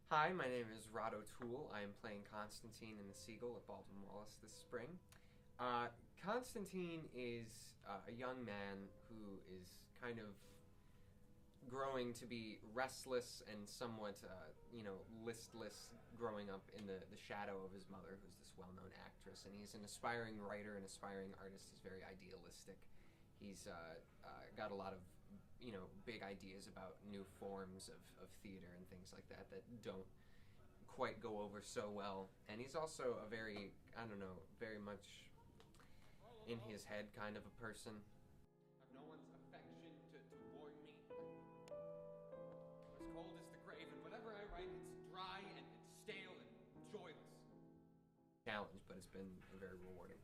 Hi, my name is Rod O'Toole. I am playing Konstantin in the Seagull at Baldwin, Wallace this spring. Konstantin is a young man who is kind of growing to be restless and somewhat, listless, growing up in the shadow of his mother, who's this well-known actress. And he's an aspiring writer, an aspiring artist. He's very idealistic. He's got a lot of, big ideas about new forms of theater and things like that that don't quite go over so well. And he's also a very, very much in his head kind of a person. I've no one's affection to warm me. As cold as the grave, and whatever I write, it's dry and it's stale and joyless. Challenge, but it's been very rewarding.